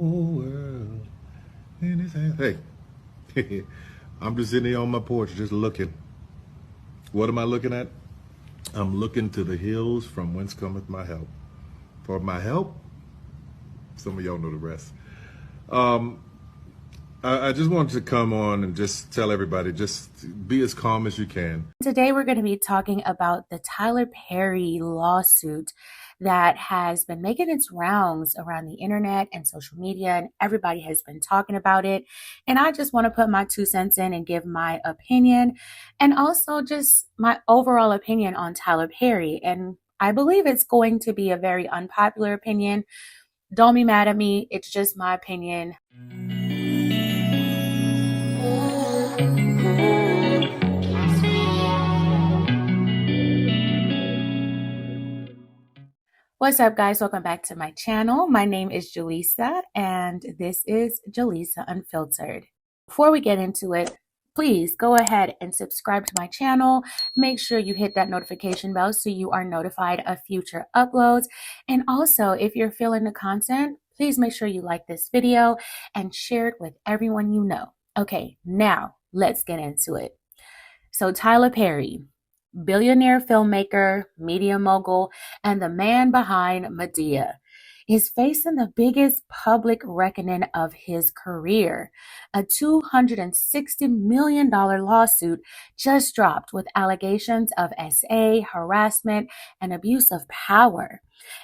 world in his hands. Hey, I'm just sitting here on my porch just looking. What am I looking at? I'm looking to the hills from whence cometh my help. For my help, some of y'all know the rest. Um, I just wanted to come on and just tell everybody, just be as calm as you can. Today, we're going to be talking about the Tyler Perry lawsuit that has been making its rounds around the internet and social media, and everybody has been talking about it. And I just want to put my 2 cents in and give my opinion and also just my overall opinion on Tyler Perry. And I believe it's going to be a very unpopular opinion. Don't be mad at me. It's just my opinion. What's up, guys? Welcome back to my channel. My name is Jaleesa, and this is Jaleesa Unfiltered. Before we get into it, please go ahead and subscribe to my channel. Make sure you hit that notification bell so you are notified of future uploads. And also, if you're feeling the content, please make sure you like this video and share it with everyone you know. Okay, now let's get into it. So Tyler Perry, billionaire filmmaker, media mogul, and the man behind Madea, is facing the biggest public reckoning of his career. A $260 million lawsuit just dropped with allegations of SA, harassment, and abuse of power.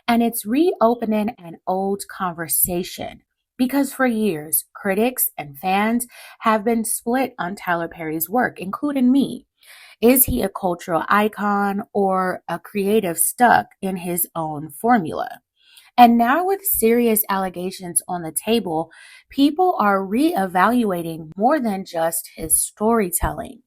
And it's reopening an old conversation. Because for years, critics and fans have been split on Tyler Perry's work, including me. Is he a cultural icon or a creative stuck in his own formula? And now, with serious allegations on the table, people are reevaluating more than just his storytelling.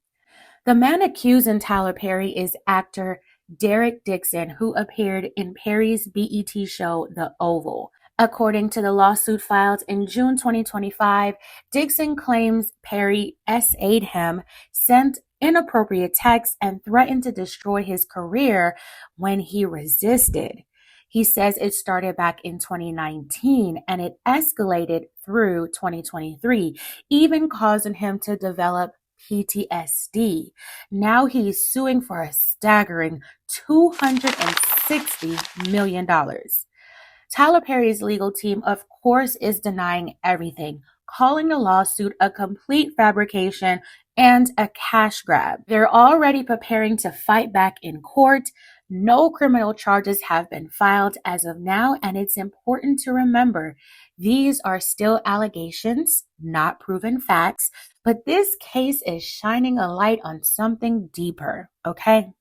The man accusing Tyler Perry is actor Derek Dixon, who appeared in Perry's BET show The Oval. According to the lawsuit filed in June 2025, Dixon claims Perry SA'd him, sent inappropriate texts, and threatened to destroy his career when he resisted. He says it started back in 2019 and it escalated through 2023, even causing him to develop PTSD. Now he's suing for a staggering $260 million. Tyler Perry's legal team, of course, is denying everything, calling the lawsuit a complete fabrication and a cash grab. They're already preparing to fight back in court. No criminal charges have been filed as of now, and it's important to remember these are still allegations, not proven facts, but this case is shining a light on something deeper, okay?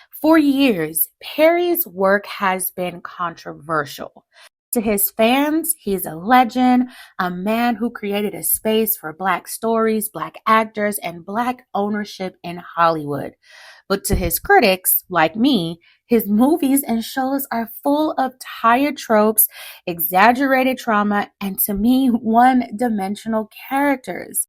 For years, Perry's work has been controversial. To his fans, he's a legend, a man who created a space for Black stories, Black actors, and Black ownership in Hollywood. But to his critics, like me, his movies and shows are full of tired tropes, exaggerated trauma, and to me, one-dimensional characters.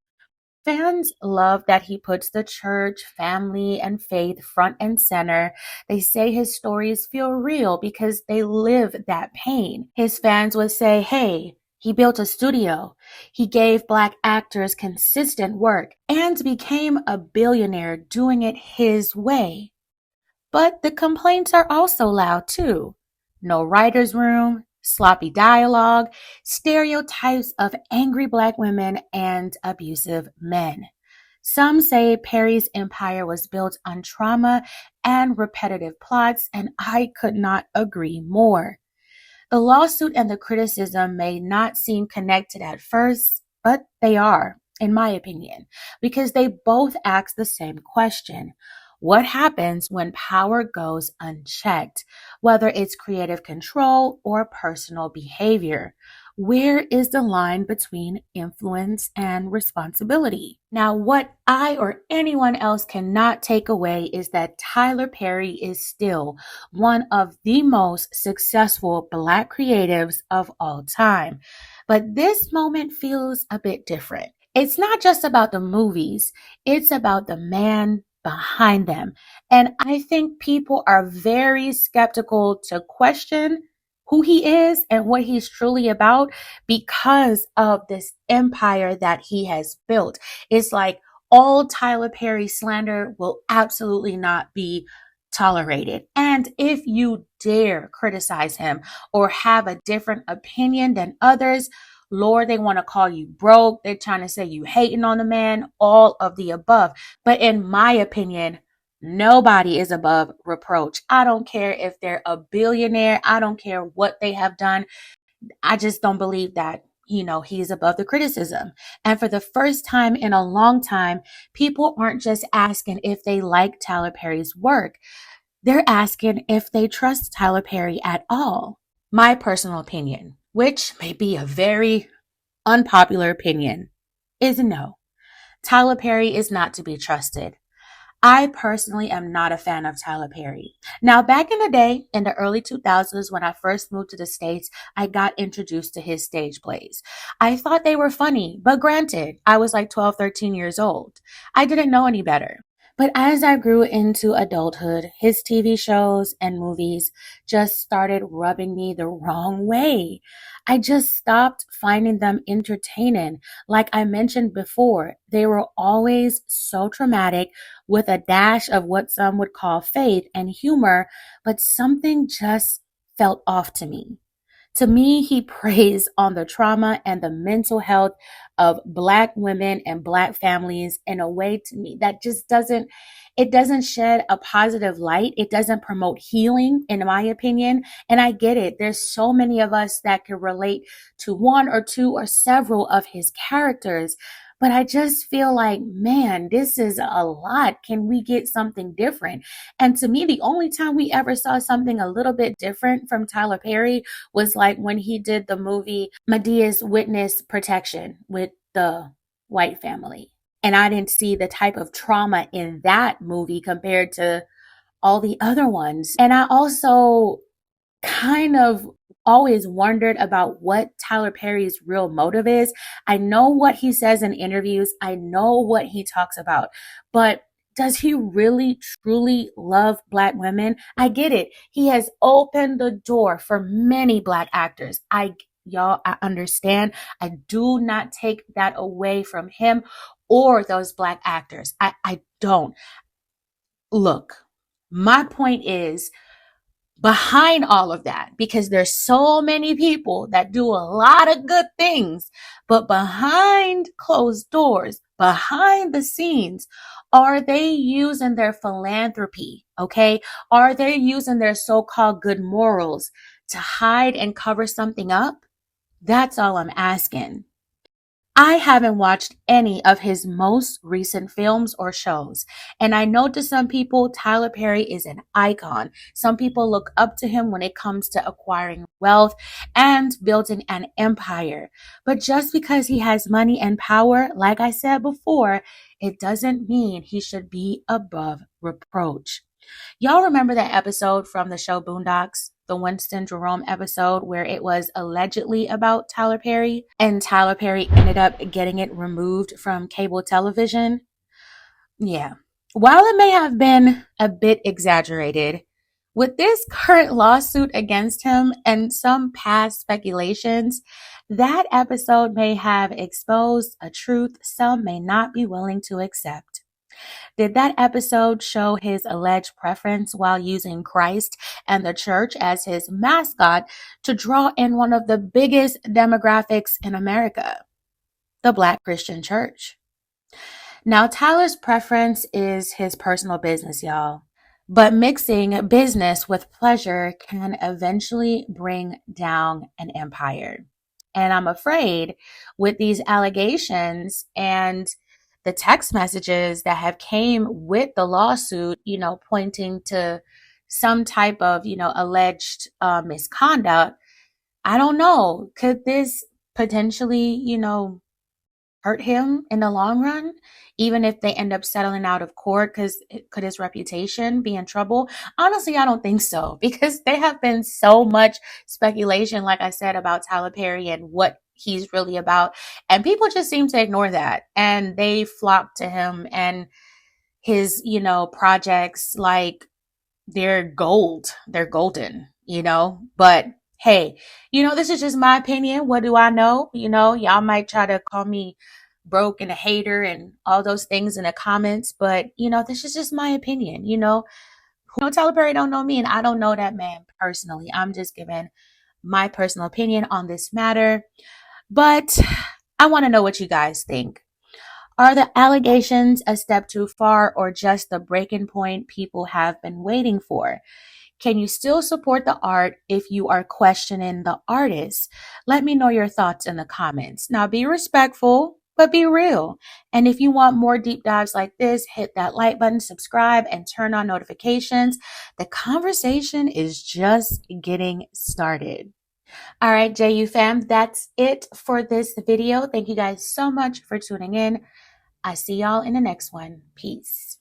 Fans love that he puts the church, family, and faith front and center. They say his stories feel real because they live that pain. His fans would say, hey, he built a studio. He gave Black actors consistent work and became a billionaire doing it his way. But the complaints are also loud too. No writer's room, sloppy dialogue, stereotypes of angry Black women, and abusive men. Some say Perry's empire was built on trauma and repetitive plots, and I could not agree more. The lawsuit and the criticism may not seem connected at first, but they are, in my opinion, because they both ask the same question. What happens when power goes unchecked, whether it's creative control or personal behavior? Where is the line between influence and responsibility? Now, what I or anyone else cannot take away is that Tyler Perry is still one of the most successful Black creatives of all time. But this moment feels a bit different. It's not just about the movies, it's about the man behind them. And I think people are very skeptical to question who he is and what he's truly about because of this empire that he has built. It's like all Tyler Perry slander will absolutely not be tolerated. And if you dare criticize him or have a different opinion than others, Lord, they want to call you broke. They're trying to say you hating on the man, all of the above. But in my opinion, nobody is above reproach. I don't care if they're a billionaire. I don't care what they have done. I just don't believe that, he's above the criticism. And for the first time in a long time, people aren't just asking if they like Tyler Perry's work. They're asking if they trust Tyler Perry at all. My personal opinion, which may be a very unpopular opinion, is no. Tyler Perry is not to be trusted. I personally am not a fan of Tyler Perry. Now, back in the day, in the early 2000s, when I first moved to the States, I got introduced to his stage plays. I thought they were funny, but granted, I was like 12, 13 years old. I didn't know any better. But as I grew into adulthood, his TV shows and movies just started rubbing me the wrong way. I just stopped finding them entertaining. Like I mentioned before, they were always so traumatic with a dash of what some would call faith and humor, but something just felt off to me. To me, he preys on the trauma and the mental health of Black women and Black families in a way, to me, that just doesn't shed a positive light. It doesn't promote healing, in my opinion. And I get it. There's so many of us that can relate to one or two or several of his characters. But I just feel like, man, this is a lot. Can we get something different? And to me, the only time we ever saw something a little bit different from Tyler Perry was like when he did the movie Madea's Witness Protection with the white family. And I didn't see the type of trauma in that movie compared to all the other ones. And I also kind of always wondered about what Tyler Perry's real motive is. I know what he says in interviews. I know what he talks about, but does he really truly love Black women? I get it. He has opened the door for many Black actors. I understand. I do not take that away from him or those Black actors. I don't. Look, my point is, behind all of that, because there's so many people that do a lot of good things, but behind closed doors, behind the scenes, are they using their philanthropy? Okay. Are they using their so-called good morals to hide and cover something up? That's all I'm asking. I haven't watched any of his most recent films or shows. And I know to some people, Tyler Perry is an icon. Some people look up to him when it comes to acquiring wealth and building an empire. But just because he has money and power, like I said before, it doesn't mean he should be above reproach. Y'all remember that episode from the show Boondocks? The Winston Jerome episode where it was allegedly about Tyler Perry and Tyler Perry ended up getting it removed from cable television? Yeah. While it may have been a bit exaggerated, with this current lawsuit against him and some past speculations, that episode may have exposed a truth some may not be willing to accept. Did that episode show his alleged preference while using Christ and the church as his mascot to draw in one of the biggest demographics in America, the Black Christian church? Now, Tyler's preference is his personal business, y'all. But mixing business with pleasure can eventually bring down an empire. And I'm afraid with these allegations and the text messages that have came with the lawsuit, pointing to some type of, alleged misconduct, I don't know. Could this potentially, hurt him in the long run, even if they end up settling out of court? Because could his reputation be in trouble? Honestly, I don't think so, because there have been so much speculation, like I said, about Tyler Perry and what he's really about, and people just seem to ignore that, and they flock to him and his projects like they're golden, but Hey, this is just my opinion. What do I know? Y'all might try to call me broke and a hater and all those things in the comments, but this is just my opinion. Tyler Perry don't know me and I don't know that man personally. I'm just giving my personal opinion on this matter. But I want to know what you guys think. Are the allegations a step too far or just the breaking point people have been waiting for? Can you still support the art if you are questioning the artist? Let me know your thoughts in the comments. Now be respectful, but be real. And if you want more deep dives like this, hit that like button, subscribe, and turn on notifications. The conversation is just getting started. All right, JU fam, that's it for this video. Thank you guys so much for tuning in. I see y'all in the next one. Peace.